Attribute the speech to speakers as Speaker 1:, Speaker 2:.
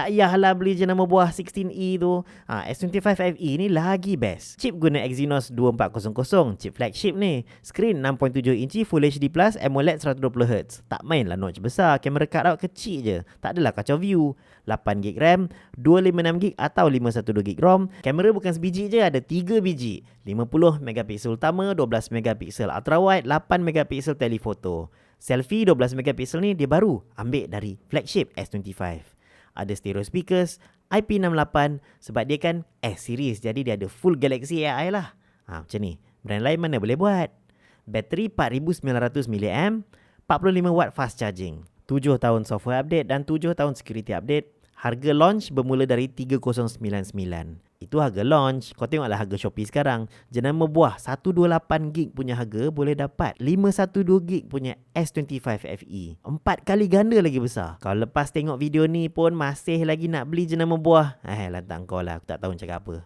Speaker 1: Tak payahlah beli jenama buah 16E tu. S25 FE ni lagi best. Chip guna Exynos 2400, chip flagship ni. Screen 6.7 inci Full HD Plus AMOLED 120Hz. Tak mainlah notch besar, kamera cutout kecil je. Tak adalah kacau view. 8GB RAM, 256GB atau 512GB ROM. Kamera bukan sebiji je, ada 3 biji. 50MP utama, 12MP ultra wide, 8MP telephoto. Selfie 12MP ni dia baru ambil dari flagship S25. Ada stereo speakers, IP68 sebab dia kan S series, jadi dia ada full Galaxy AI lah. Macam ni. Brand lain mana boleh buat? Bateri 4900mAh, 45W fast charging, 7 tahun software update dan 7 tahun security update. Harga launch bermula dari 3099. Itu harga launch. Kau tengoklah harga Shopee sekarang. Jenama buah 128GB punya harga boleh dapat 512GB punya S25 FE. 4 kali ganda lagi besar. Kalau lepas tengok video ni pun masih lagi nak beli jenama buah, lantak kau lah, aku tak tahu cakap apa.